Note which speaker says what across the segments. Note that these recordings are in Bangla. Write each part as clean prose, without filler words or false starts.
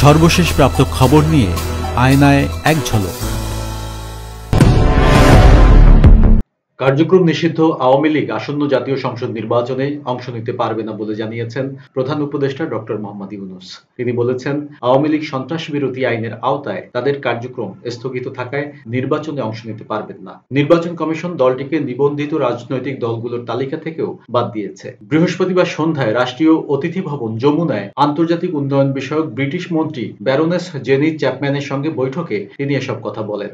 Speaker 1: সর্বশেষ প্রাপ্ত খবর নিয়ে আয়নায় এক ঝলক।
Speaker 2: কার্যক্রম নিষিদ্ধ আওয়ামী লীগ আসন্ন জাতীয় সংসদ নির্বাচনে অংশ নিতে পারবে না বলে জানিয়েছেন প্রধান উপদেষ্টা ডক্টর মোহাম্মদ ইউনূস। তিনি বলেছেন, আওয়ামী লীগ সন্ত্রাস বিরোধী আইনের আওতায় তাদের কার্যক্রম স্থগিত থাকায় নির্বাচনে অংশ নিতে পারবেন না। নির্বাচন কমিশন দলটিকে নিবন্ধিত রাজনৈতিক দলগুলোর তালিকা থেকেও বাদ দিয়েছে। বৃহস্পতিবার সন্ধ্যায় রাষ্ট্রীয় অতিথি ভবন যমুনায় আন্তর্জাতিক উন্নয়ন বিষয়ক ব্রিটিশ মন্ত্রী ব্যারোনেস জেনি চ্যাপম্যানের সঙ্গে বৈঠকে তিনি এসব কথা বলেন।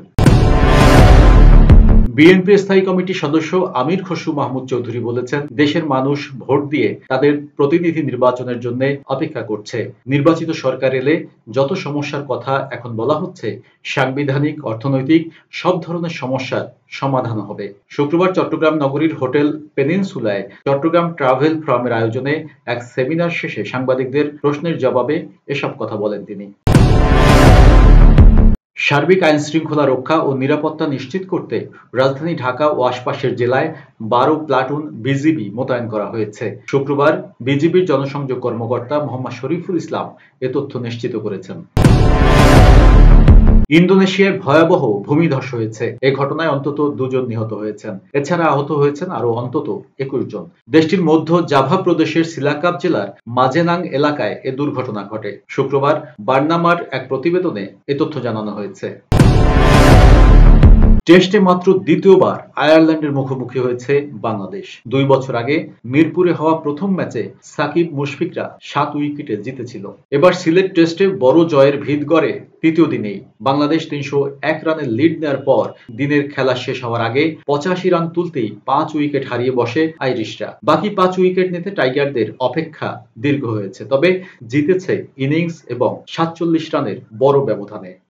Speaker 2: বিএনপি স্থায়ী কমিটির সদস্য আমির খসরু মাহমুদ চৌধুরী বলেছেন, দেশের মানুষ ভোট দিয়ে তাদের প্রতিনিধি নির্বাচনের জন্য অপেক্ষা করছে। নির্বাচিত সরকার এলে যত সমস্যার কথা এখন বলা হচ্ছে, সাংবিধানিক, অর্থনৈতিক সব ধরনের সমস্যার সমাধান হবে। শুক্রবার চট্টগ্রাম নগরীর হোটেল পেনিনসুলায় চট্টগ্রাম ট্রাভেল ফোরামের আয়োজনে এক সেমিনার শেষে সাংবাদিকদের প্রশ্নের জবাবে এসব কথা বলেন তিনি। সার্বিক আইন শৃঙ্খলা রক্ষা ও নিরাপত্তা নিশ্চিত করতে রাজধানী ঢাকা ও আশপাশের জেলায় 12 প্লাটুন বিজিবি মোতায়েন করা হয়েছে। শুক্রবার বিজিবির জনসংযোগ কর্মকর্তা মোহাম্মদ শরীফুল ইসলাম এ তথ্য নিশ্চিত করেছেন। ইন্দোনেশিয়ায় ভয়াবহ ভূমিধস হয়েছে। এ ঘটনায় অন্তত 2 জন নিহত হয়েছেন। এছাড়া আহত হয়েছেন আরো অন্তত 21 জন। দেশটির মধ্য জাভা প্রদেশের সিলাকাপ জেলার মাজেনাং এলাকায় এ দুর্ঘটনা ঘটে। শুক্রবার বার্নামার এক প্রতিবেদনে এ তথ্য জানানো হয়েছে। টেস্টে মাত্র দ্বিতীয়বার আয়ারল্যান্ডের মুখোমুখি হয়েছে বাংলাদেশ। 2 বছর আগে মিরপুরে হওয়া প্রথম ম্যাচে সাকিব মুশফিকরা 7 উইকেটে জিতেছিল। এবার সিলেট টেস্টে বড় জয়ের ভিত গড়ে তৃতীয় দিনেই। বাংলাদেশ 301 রানের লিড নেওয়ার পর দিনের খেলা শেষ হওয়ার আগে 85 রান তুলতেই 5 উইকেট হারিয়ে বসে আইরিশরা। বাকি 5 উইকেট নিতে টাইগারদের অপেক্ষা দীর্ঘ হয়েছে, তবে জিতেছে ইনিংস এবং 47 রানের বড় ব্যবধানে।